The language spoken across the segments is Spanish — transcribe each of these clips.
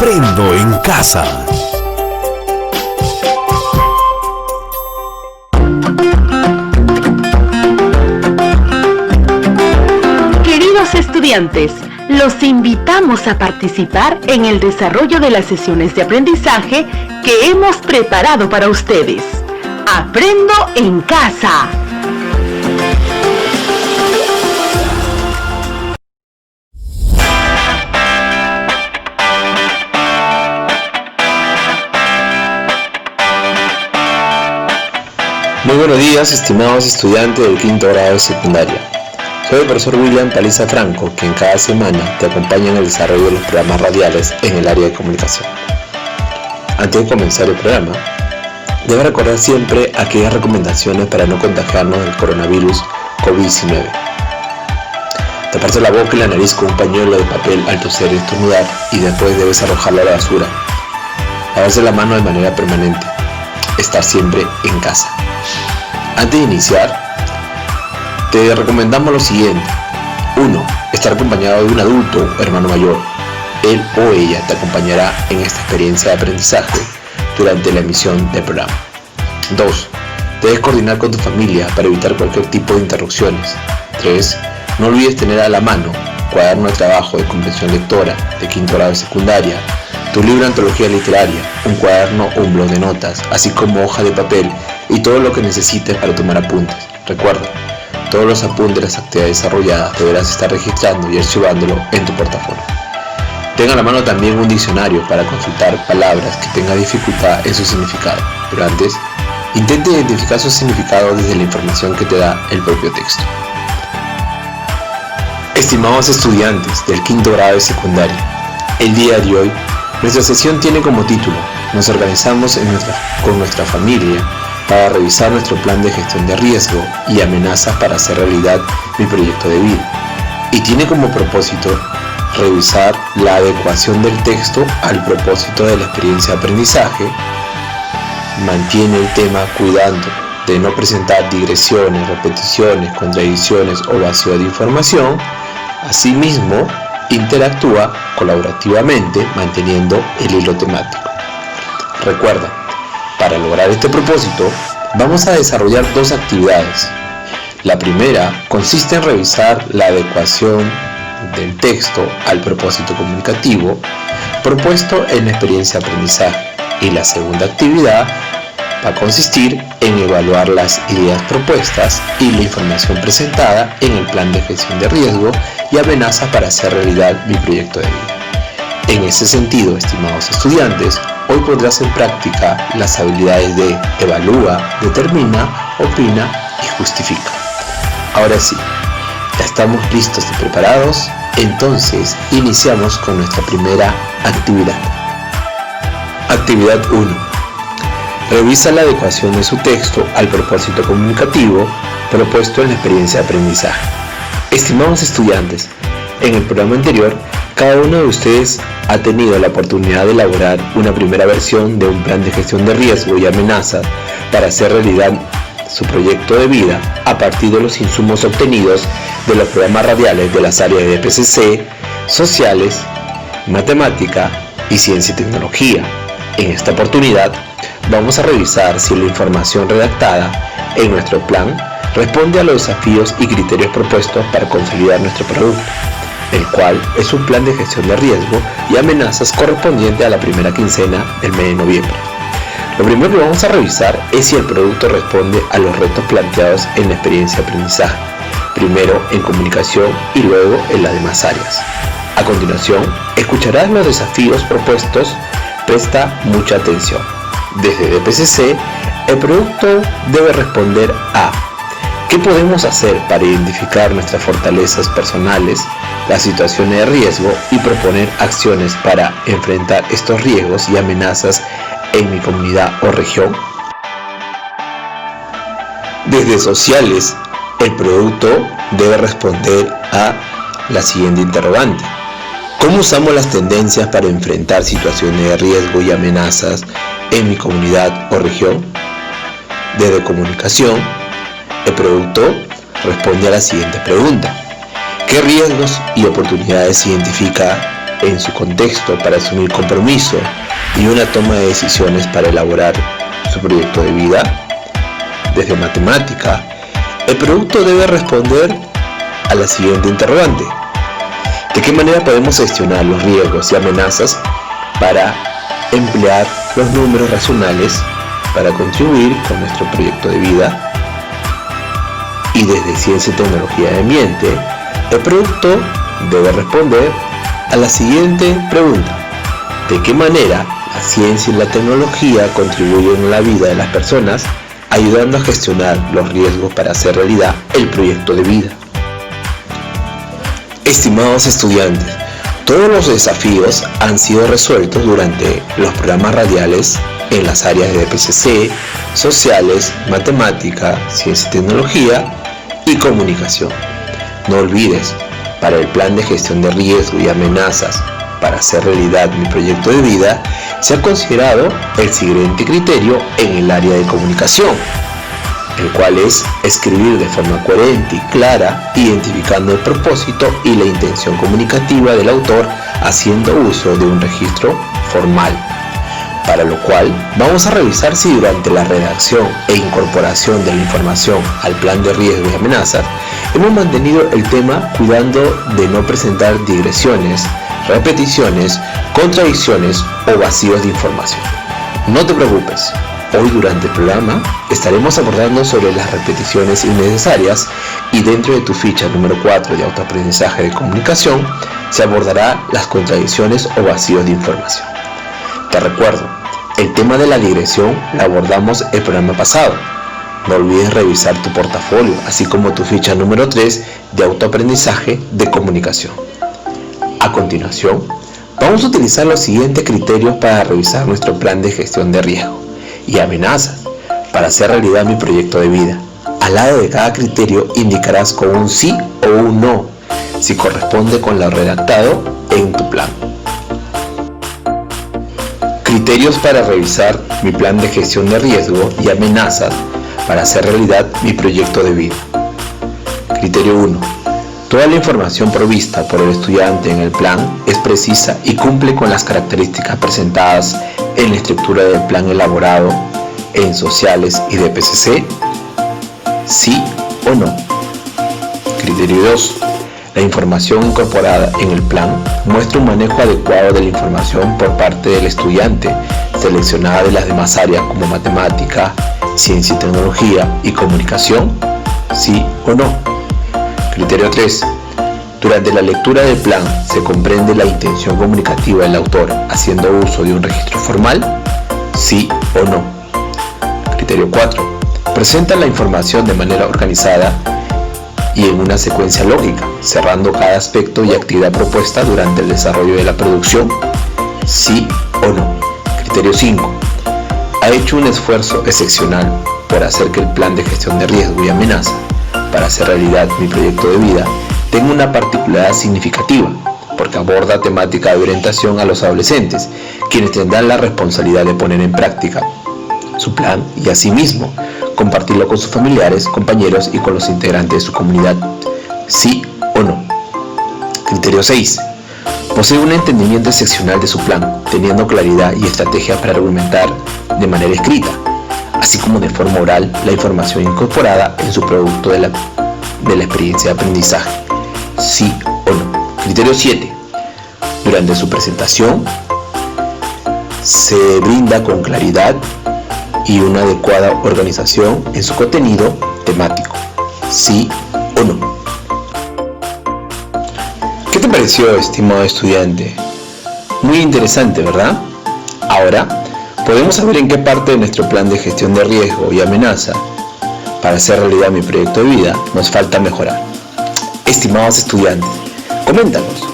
Aprendo en casa. Queridos estudiantes, los invitamos a participar en el desarrollo de las sesiones de aprendizaje que hemos preparado para ustedes. Aprendo en casa. Muy buenos días, estimados estudiantes del quinto grado de secundaria. Soy el profesor William Paliza Franco, quien cada semana te acompaña en el desarrollo de los programas radiales en el área de comunicación. Antes de comenzar el programa, debes recordar siempre aquellas recomendaciones para no contagiarnos del coronavirus COVID-19. Taparse la boca y la nariz con un pañuelo de papel al toser y estornudar, y después debes arrojarlo a la basura. Lavarse la mano de manera permanente. Estar siempre en casa. Antes de iniciar, te recomendamos lo siguiente. 1. Estar acompañado de un adulto o hermano mayor. Él o ella te acompañará en esta experiencia de aprendizaje durante la emisión del programa. 2. Debes coordinar con tu familia para evitar cualquier tipo de interrupciones. 3. No olvides tener a la mano cuaderno de trabajo de comprensión lectora de quinto grado de secundaria, tu libro de antología literaria, un cuaderno o un blog de notas, así como hoja de papel y todo lo que necesites para tomar apuntes. Recuerda, todos los apuntes de las actividades desarrolladas deberás estar registrando y archivándolo en tu portafolio. Ten a la mano también un diccionario para consultar palabras que tengas dificultad en su significado, pero antes, intenta identificar su significado desde la información que te da el propio texto. Estimados estudiantes del quinto grado de secundaria, el día de hoy, nuestra sesión tiene como título: nos organizamos con nuestra familia para revisar nuestro plan de gestión de riesgo y amenazas para hacer realidad mi proyecto de vida. Y tiene como propósito revisar la adecuación del texto al propósito de la experiencia de aprendizaje. Mantiene el tema cuidando de no presentar digresiones, repeticiones, contradicciones o vacío de información. Asimismo, interactúa colaborativamente manteniendo el hilo temático. Recuerda, para lograr este propósito, vamos a desarrollar dos actividades. La primera consiste en revisar la adecuación del texto al propósito comunicativo propuesto en la experiencia de aprendizaje, y la segunda actividad va a consistir en evaluar las ideas propuestas y la información presentada en el plan de gestión de riesgo y amenazas para hacer realidad mi proyecto de vida. En ese sentido, estimados estudiantes, hoy pondrás en práctica las habilidades de evalúa, determina, opina y justifica. Ahora sí, ya estamos listos y preparados, entonces iniciamos con nuestra primera actividad. Actividad 1. Revisa la adecuación de su texto al propósito comunicativo propuesto en la experiencia de aprendizaje. Estimados estudiantes, en el programa anterior, cada uno de ustedes ha tenido la oportunidad de elaborar una primera versión de un plan de gestión de riesgo y amenazas para hacer realidad su proyecto de vida a partir de los insumos obtenidos de los programas radiales de las áreas de PCC, sociales, matemática y ciencia y tecnología. En esta oportunidad, vamos a revisar si la información redactada en nuestro plan responde a los desafíos y criterios propuestos para consolidar nuestro producto, el cual es un plan de gestión de riesgo y amenazas correspondiente a la primera quincena del mes de noviembre. Lo primero que vamos a revisar es si el producto responde a los retos planteados en la experiencia de aprendizaje, primero en comunicación y luego en las demás áreas. A continuación, escucharás los desafíos propuestos. Presta mucha atención. Desde DPCC, el producto debe responder a: ¿qué podemos hacer para identificar nuestras fortalezas personales, las situaciones de riesgo y proponer acciones para enfrentar estos riesgos y amenazas en mi comunidad o región? Desde sociales, el producto debe responder a la siguiente interrogante: ¿cómo usamos las tendencias para enfrentar situaciones de riesgo y amenazas en mi comunidad o región? Desde comunicación, el producto responde a la siguiente pregunta: ¿qué riesgos y oportunidades identifica en su contexto para asumir compromiso y una toma de decisiones para elaborar su proyecto de vida? Desde matemática, el producto debe responder a la siguiente interrogante: ¿de qué manera podemos gestionar los riesgos y amenazas para emplear los números racionales para contribuir con nuestro proyecto de vida? Y desde ciencia y tecnología de ambiente, el producto debe responder a la siguiente pregunta: ¿de qué manera la ciencia y la tecnología contribuyen a la vida de las personas, ayudando a gestionar los riesgos para hacer realidad el proyecto de vida? Estimados estudiantes, todos los desafíos han sido resueltos durante los programas radiales en las áreas de PCC, sociales, matemática, ciencia y tecnología y comunicación. No olvides, para el plan de gestión de riesgo y amenazas para hacer realidad mi proyecto de vida, se ha considerado el siguiente criterio en el área de comunicación, el cual es escribir de forma coherente y clara, identificando el propósito y la intención comunicativa del autor, haciendo uso de un registro formal. Para lo cual vamos a revisar si durante la redacción e incorporación de la información al plan de riesgo y amenazas hemos mantenido el tema cuidando de no presentar digresiones, repeticiones, contradicciones o vacíos de información. No te preocupes, hoy durante el programa estaremos abordando sobre las repeticiones innecesarias y dentro de tu ficha número 4 de autoaprendizaje de comunicación se abordará las contradicciones o vacíos de información. Te recuerdo, el tema de la digresión la abordamos el programa pasado. No olvides revisar tu portafolio, así como tu ficha número 3 de autoaprendizaje de comunicación. A continuación, vamos a utilizar los siguientes criterios para revisar nuestro plan de gestión de riesgo y amenazas para hacer realidad mi proyecto de vida. Al lado de cada criterio indicarás con un sí o un no, si corresponde con lo redactado en tu plan. Criterios para revisar mi plan de gestión de riesgo y amenazas para hacer realidad mi proyecto de vida. Criterio 1. Toda la información provista por el estudiante en el plan es precisa y cumple con las características presentadas en la estructura del plan elaborado en sociales y de PCC. ¿Sí o no? Criterio 2. La información incorporada en el plan muestra un manejo adecuado de la información por parte del estudiante, seleccionada de las demás áreas como matemática, ciencia y tecnología y comunicación. ¿Sí o no? Criterio 3. Durante la lectura del plan se comprende la intención comunicativa del autor haciendo uso de un registro formal. ¿Sí o no? Criterio 4. Presenta la información de manera organizada y en una secuencia lógica, cerrando cada aspecto y actividad propuesta durante el desarrollo de la producción. ¿Sí o no? Criterio 5. Ha hecho un esfuerzo excepcional por hacer que el plan de gestión de riesgo y amenaza para hacer realidad mi proyecto de vida tenga una particularidad significativa, porque aborda temática de orientación a los adolescentes, quienes tendrán la responsabilidad de poner en práctica su plan y asimismo compartirlo con sus familiares, compañeros y con los integrantes de su comunidad. ¿Sí o no? Criterio 6. Posee un entendimiento excepcional de su plan, teniendo claridad y estrategia para argumentar de manera escrita, así como de forma oral la información incorporada en su producto de la experiencia de aprendizaje. ¿Sí o no? Criterio 7. Durante su presentación se brinda con claridad y una adecuada organización en su contenido temático. ¿Sí o no? ¿Qué te pareció, estimado estudiante? Muy interesante, ¿verdad? Ahora podemos saber en qué parte de nuestro plan de gestión de riesgo y amenaza para hacer realidad mi proyecto de vida nos falta mejorar. Estimados estudiantes, coméntanos.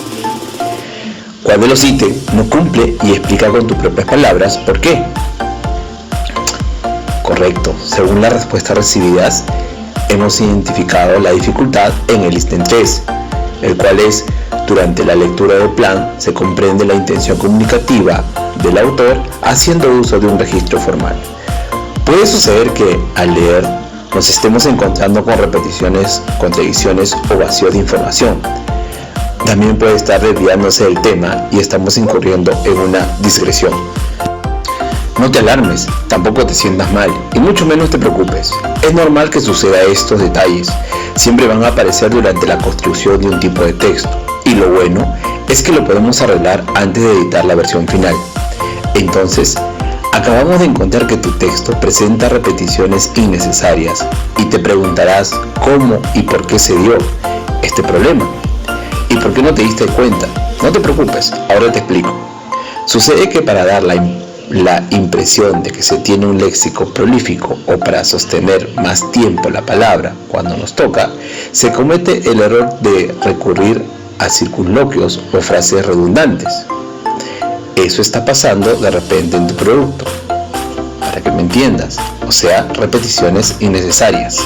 ¿Cuál de los ítems no cumple y explica con tus propias palabras por qué? Correcto, según las respuestas recibidas, hemos identificado la dificultad en el ítem 3, el cual es: durante la lectura del plan se comprende la intención comunicativa del autor haciendo uso de un registro formal. Puede suceder que al leer nos estemos encontrando con repeticiones, contradicciones o vacíos de información. También puede estar desviándose del tema y estamos incurriendo en una digresión. No te alarmes, tampoco te sientas mal y mucho menos te preocupes. Es normal que suceda estos detalles. Siempre van a aparecer durante la construcción de un tipo de texto. Y lo bueno es que lo podemos arreglar antes de editar la versión final. Entonces, acabamos de encontrar que tu texto presenta repeticiones innecesarias y te preguntarás cómo y por qué se dio este problema. ¿Y por qué no te diste cuenta? No te preocupes, ahora te explico. Sucede que para dar la impresión de que se tiene un léxico prolífico o para sostener más tiempo la palabra cuando nos toca, se comete el error de recurrir a circunloquios o frases redundantes. Eso está pasando de repente en tu producto, para que me entiendas, o sea, repeticiones innecesarias.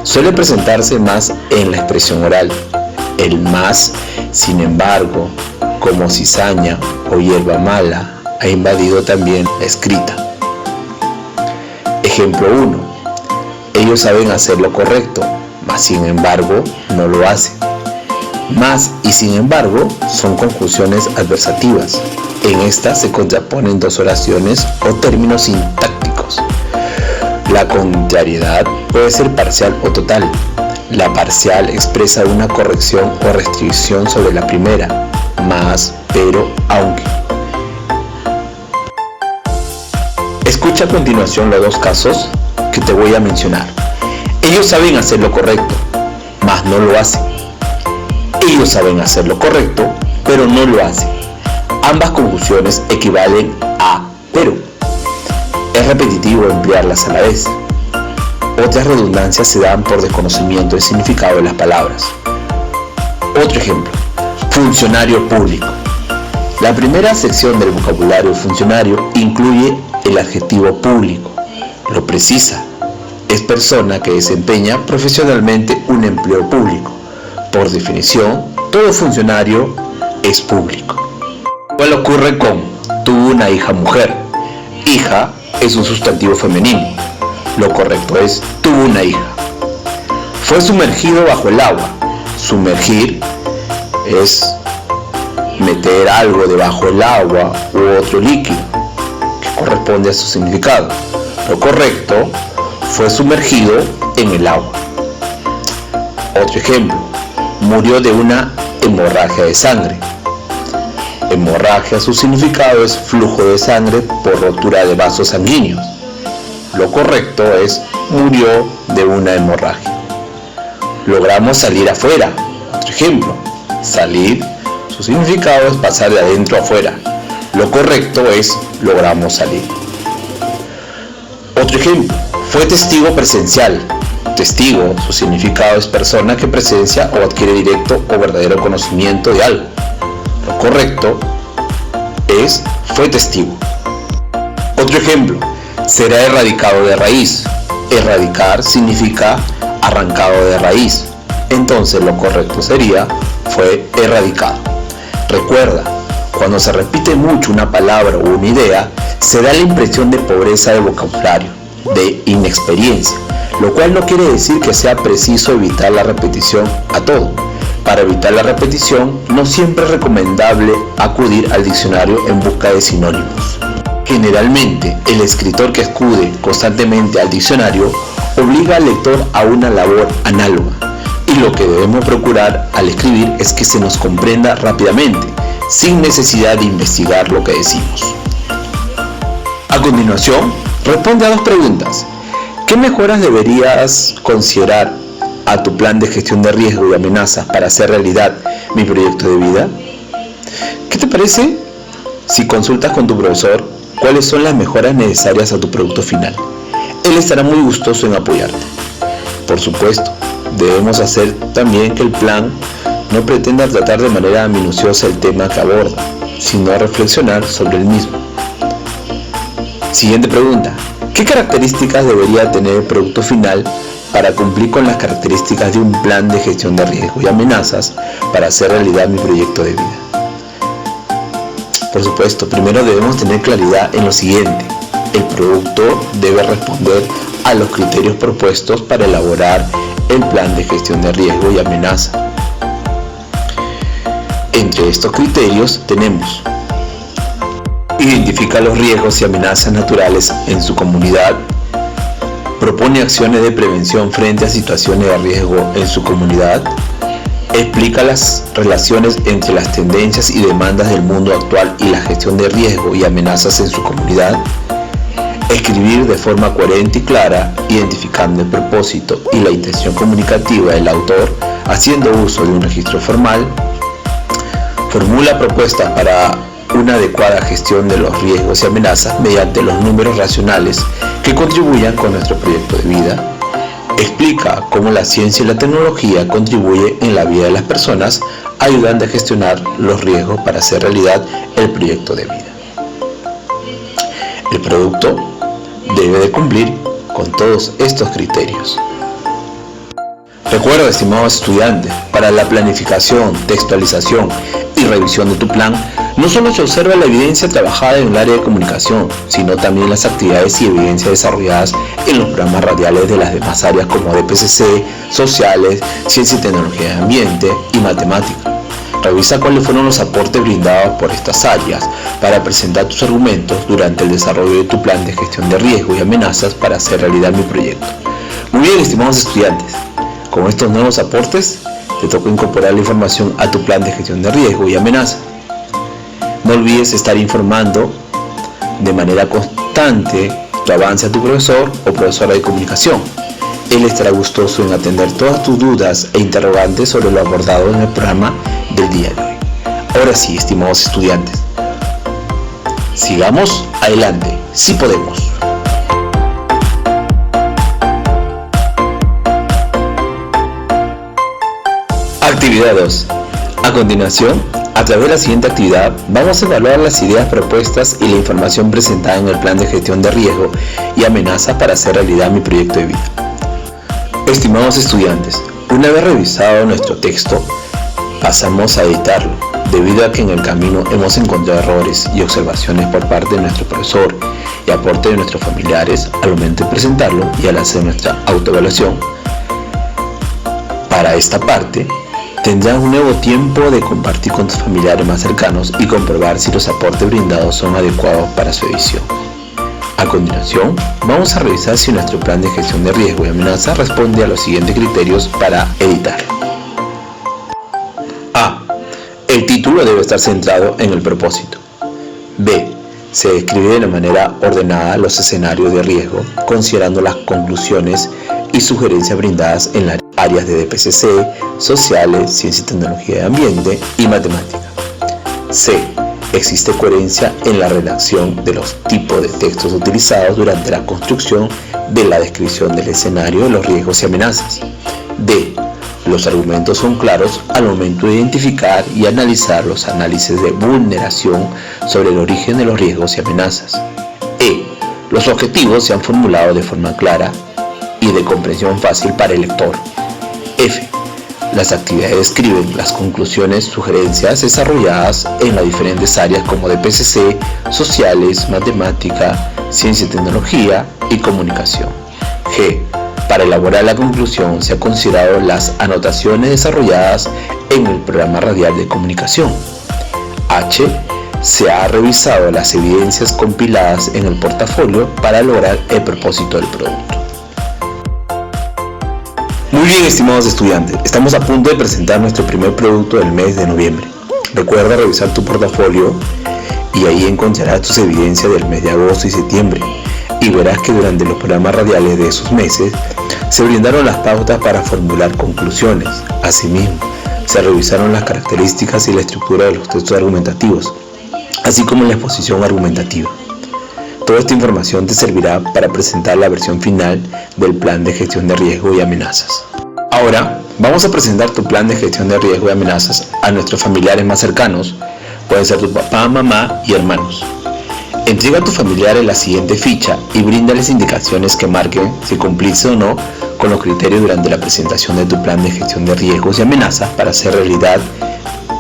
Suele presentarse más en la expresión oral. El más, sin embargo, como cizaña o hierba mala, ha invadido también la escrita. Ejemplo 1. Ellos saben hacer lo correcto, mas sin embargo no lo hacen. Más y sin embargo son conjunciones adversativas. En estas se contraponen dos oraciones o términos sintácticos. La contrariedad puede ser parcial o total. La parcial expresa una corrección o restricción sobre la primera, más, pero, aunque. Escucha a continuación los dos casos que te voy a mencionar. Ellos saben hacer lo correcto, mas no lo hacen. Ellos saben hacer lo correcto, pero no lo hacen. Ambas conjunciones equivalen a pero. Es repetitivo emplearlas a la vez. Otras redundancias se dan por desconocimiento del significado de las palabras. Otro ejemplo, funcionario público. La primera sección del vocabulario funcionario incluye el adjetivo público. Lo precisa. Es persona que desempeña profesionalmente un empleo público. Por definición, todo funcionario es público. Igual ocurre con tuvo una hija mujer. Hija es un sustantivo femenino. Lo correcto es tuvo una hija. Fue sumergido bajo el agua. Sumergir es meter algo debajo del agua u otro líquido que corresponde a su significado. Lo correcto fue sumergido en el agua. Otro ejemplo, murió de una hemorragia de sangre. Hemorragia, su significado es flujo de sangre por rotura de vasos sanguíneos. Lo correcto es murió de una hemorragia. Logramos salir afuera. Otro ejemplo, salir, su significado es pasar de adentro a afuera. Lo correcto es logramos salir. Otro ejemplo, fue testigo presencial. Testigo, su significado es persona que presencia o adquiere directo o verdadero conocimiento de algo. Lo correcto es fue testigo. Otro ejemplo, será erradicado de raíz. Erradicar significa arrancado de raíz. Entonces lo correcto sería fue erradicado. Recuerda, cuando se repite mucho una palabra o una idea, se da la impresión de pobreza de vocabulario, de inexperiencia, lo cual no quiere decir que sea preciso evitar la repetición a todo. Para evitar la repetición, no siempre es recomendable acudir al diccionario en busca de sinónimos. Generalmente, el escritor que acude constantemente al diccionario obliga al lector a una labor análoga, y lo que debemos procurar al escribir es que se nos comprenda rápidamente, sin necesidad de investigar lo que decimos. A continuación, responde a dos preguntas. ¿Qué mejoras deberías considerar a tu plan de gestión de riesgo y amenazas para hacer realidad mi proyecto de vida? ¿Qué te parece si consultas con tu profesor cuáles son las mejoras necesarias a tu producto final? Él estará muy gustoso en apoyarte. Por supuesto, debemos hacer también que el plan no pretenda tratar de manera minuciosa el tema que aborda, sino reflexionar sobre el mismo. Siguiente pregunta. ¿Qué características debería tener el producto final para cumplir con las características de un plan de gestión de riesgo y amenazas para hacer realidad mi proyecto de vida? Por supuesto, primero debemos tener claridad en lo siguiente. El producto debe responder a los criterios propuestos para elaborar el plan de gestión de riesgo y amenaza. Entre estos criterios tenemos: identifica los riesgos y amenazas naturales en su comunidad, propone acciones de prevención frente a situaciones de riesgo en su comunidad, explica las relaciones entre las tendencias y demandas del mundo actual y la gestión de riesgo y amenazas en su comunidad, escribir de forma coherente y clara, identificando el propósito y la intención comunicativa del autor, haciendo uso de un registro formal, formula propuestas para una adecuada gestión de los riesgos y amenazas mediante los números racionales que contribuyan con nuestro proyecto de vida, explica cómo la ciencia y la tecnología contribuyen en la vida de las personas, ayudando a gestionar los riesgos para hacer realidad el proyecto de vida. El producto debe de cumplir con todos estos criterios. Recuerda, estimados estudiantes, para la planificación, textualización y revisión de tu plan, no solo se observa la evidencia trabajada en el área de comunicación, sino también las actividades y evidencias desarrolladas en los programas radiales de las demás áreas como DPCC, sociales, ciencia y tecnología de ambiente y matemática. Revisa cuáles fueron los aportes brindados por estas áreas para presentar tus argumentos durante el desarrollo de tu plan de gestión de riesgo y amenazas para hacer realidad mi proyecto. Muy bien, estimados estudiantes, con estos nuevos aportes te toca incorporar la información a tu plan de gestión de riesgo y amenaza. No olvides estar informando de manera constante tu avance a tu profesor o profesora de comunicación. Él estará gustoso en atender todas tus dudas e interrogantes sobre lo abordado en el programa del día de hoy. Ahora sí, estimados estudiantes, sigamos adelante, sí podemos. Actividad 2. A continuación, a través de la siguiente actividad, vamos a evaluar las ideas propuestas y la información presentada en el plan de gestión de riesgo y amenaza para hacer realidad mi proyecto de vida. Estimados estudiantes, una vez revisado nuestro texto, pasamos a editarlo, debido a que en el camino hemos encontrado errores y observaciones por parte de nuestro profesor y aporte de nuestros familiares al momento de presentarlo y al hacer nuestra autoevaluación. Para esta parte, tendrás un nuevo tiempo de compartir con tus familiares más cercanos y comprobar si los aportes brindados son adecuados para su edición. A continuación, vamos a revisar si nuestro plan de gestión de riesgo y amenaza responde a los siguientes criterios para editarlo. A. El título debe estar centrado en el propósito. B. Se describe de manera ordenada los escenarios de riesgo, considerando las conclusiones y sugerencias brindadas en las áreas de DPCC, sociales, ciencia y tecnología de ambiente y matemática. C. Existe coherencia en la redacción de los tipos de textos utilizados durante la construcción de la descripción del escenario de los riesgos y amenazas. D. Los argumentos son claros al momento de identificar y analizar los análisis de vulneración sobre el origen de los riesgos y amenazas. E. Los objetivos se han formulado de forma clara y de comprensión fácil para el lector. F. Las actividades describen las conclusiones, sugerencias desarrolladas en las diferentes áreas como DPCC, sociales, matemática, ciencia y tecnología y comunicación. G. Para elaborar la conclusión se han considerado las anotaciones desarrolladas en el programa radial de comunicación. H. Se ha revisado las evidencias compiladas en el portafolio para lograr el propósito del producto. Muy bien, estimados estudiantes, estamos a punto de presentar nuestro primer producto del mes de noviembre. Recuerda revisar tu portafolio y ahí encontrarás tus evidencias del mes de agosto y septiembre, y verás que durante los programas radiales de esos meses se brindaron las pautas para formular conclusiones. Asimismo, se revisaron las características y la estructura de los textos argumentativos, así como la exposición argumentativa. Toda esta información te servirá para presentar la versión final del plan de gestión de riesgo y amenazas. Ahora, vamos a presentar tu plan de gestión de riesgo y amenazas a nuestros familiares más cercanos. Pueden ser tu papá, mamá y hermanos. Entrega a tus familiares la siguiente ficha y bríndales indicaciones que marquen si cumpliste o no con los criterios durante la presentación de tu plan de gestión de riesgos y amenazas para hacer realidad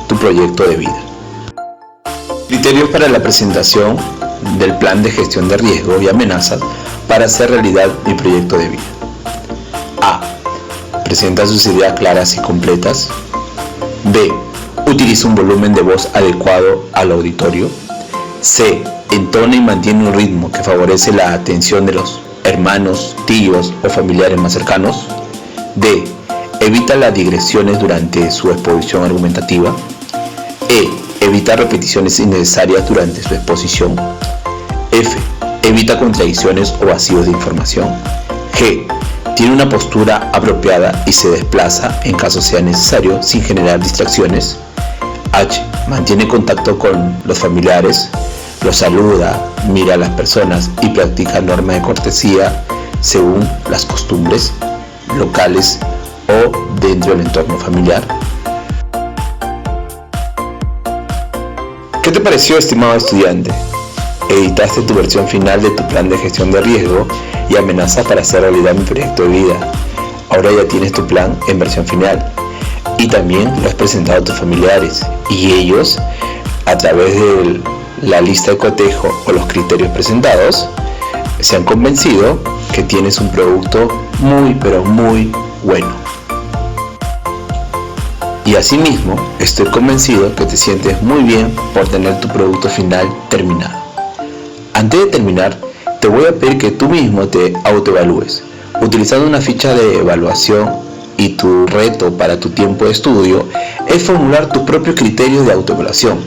tu proyecto de vida. Criterios para la presentación del plan de gestión de riesgo y amenazas para hacer realidad mi proyecto de vida. A. Presenta sus ideas claras y completas. B. Utiliza un volumen de voz adecuado al auditorio. C. Entona y mantiene un ritmo que favorece la atención de los hermanos, tíos o familiares más cercanos. D. Evita las digresiones durante su exposición argumentativa. E. Evita repeticiones innecesarias durante su exposición. F. Evita contradicciones o vacíos de información. G. Tiene una postura apropiada y se desplaza en caso sea necesario sin generar distracciones. H. Mantiene contacto con los familiares, los saluda, mira a las personas y practica normas de cortesía según las costumbres locales o dentro del entorno familiar. ¿Qué te pareció, estimado estudiante? Editaste tu versión final de tu plan de gestión de riesgo y amenazas para hacer realidad mi proyecto de vida. Ahora ya tienes tu plan en versión final y también lo has presentado a tus familiares y ellos, a través de la lista de cotejo o los criterios presentados, se han convencido que tienes un producto muy pero muy bueno. Y asimismo, estoy convencido que te sientes muy bien por tener tu producto final terminado. Antes de terminar, te voy a pedir que tú mismo te autoevalúes, utilizando una ficha de evaluación, y tu reto para tu tiempo de estudio es formular tus propios criterios de autoevaluación.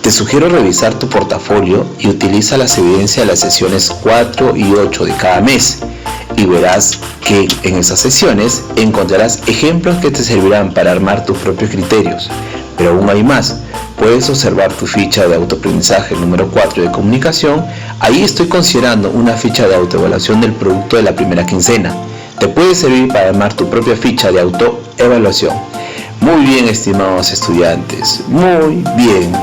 Te sugiero revisar tu portafolio y utiliza las evidencias de las sesiones 4 y 8 de cada mes y verás que en esas sesiones encontrarás ejemplos que te servirán para armar tus propios criterios. Pero aún hay más. Puedes observar tu ficha de autoaprendizaje número 4 de comunicación. Ahí estoy considerando una ficha de autoevaluación del producto de la primera quincena. Te puede servir para armar tu propia ficha de autoevaluación. Muy bien, estimados estudiantes, muy bien.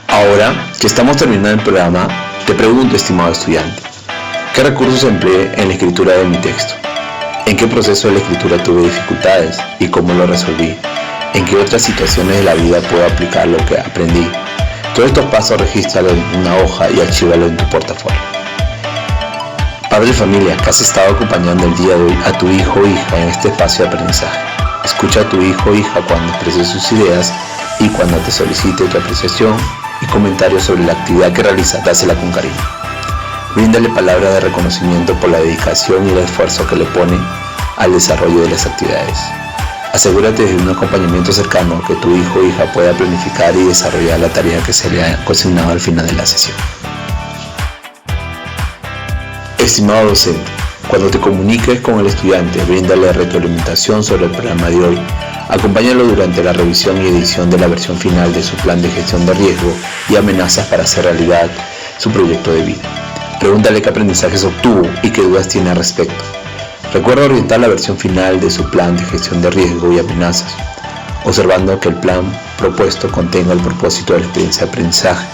Ahora que estamos terminando el programa, te pregunto, estimado estudiante, ¿qué recursos empleé en la escritura de mi texto? ¿En qué proceso de la escritura tuve dificultades y cómo lo resolví? ¿En qué otras situaciones de la vida puedo aplicar lo que aprendí? Todos estos pasos regístralo en una hoja y archívalo en tu portafolio. Padre de familia que has estado acompañando el día de hoy a tu hijo o hija en este espacio de aprendizaje. Escucha a tu hijo o hija cuando exprese sus ideas y cuando te solicite tu apreciación y comentarios sobre la actividad que realiza, dásela con cariño. Bríndale palabras de reconocimiento por la dedicación y el esfuerzo que le pone al desarrollo de las actividades. Asegúrate de un acompañamiento cercano que tu hijo o hija pueda planificar y desarrollar la tarea que se le ha consignado al final de la sesión. Estimado docente, cuando te comuniques con el estudiante, bríndale retroalimentación sobre el programa de hoy. Acompáñalo durante la revisión y edición de la versión final de su plan de gestión de riesgo y amenazas para hacer realidad su proyecto de vida. Pregúntale qué aprendizajes obtuvo y qué dudas tiene al respecto. Recuerda orientar la versión final de su plan de gestión de riesgo y amenazas, observando que el plan propuesto contenga el propósito de la experiencia de aprendizaje.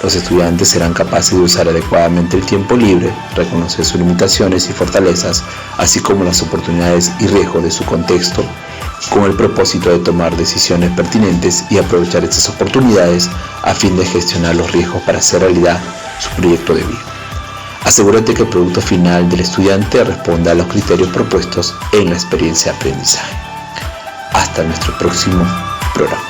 Los estudiantes serán capaces de usar adecuadamente el tiempo libre, reconocer sus limitaciones y fortalezas, así como las oportunidades y riesgos de su contexto, con el propósito de tomar decisiones pertinentes y aprovechar estas oportunidades a fin de gestionar los riesgos para hacer realidad su proyecto de vida. Asegúrate que el producto final del estudiante responda a los criterios propuestos en la experiencia de aprendizaje. Hasta nuestro próximo programa.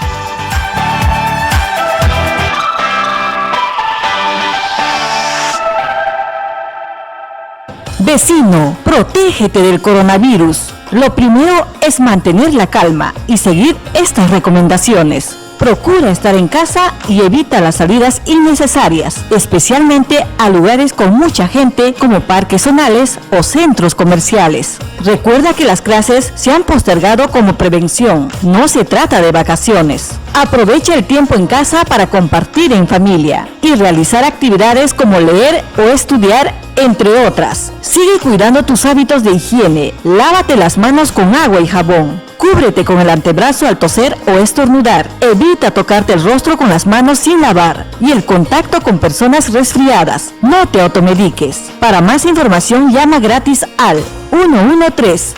Vecino, protégete del coronavirus. Lo primero es mantener la calma y seguir estas recomendaciones. Procura estar en casa y evita las salidas innecesarias, especialmente a lugares con mucha gente como parques zonales o centros comerciales. Recuerda que las clases se han postergado como prevención, no se trata de vacaciones. Aprovecha el tiempo en casa para compartir en familia y realizar actividades como leer o estudiar, entre otras. Sigue cuidando tus hábitos de higiene, lávate las manos con agua y jabón. Cúbrete con el antebrazo al toser o estornudar. Evita tocarte el rostro con las manos sin lavar y el contacto con personas resfriadas. No te automediques. Para más información llama gratis al 113.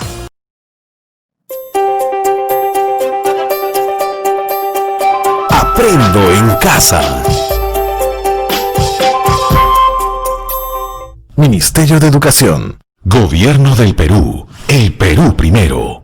Aprendo en casa. Ministerio de Educación. Gobierno del Perú. El Perú primero.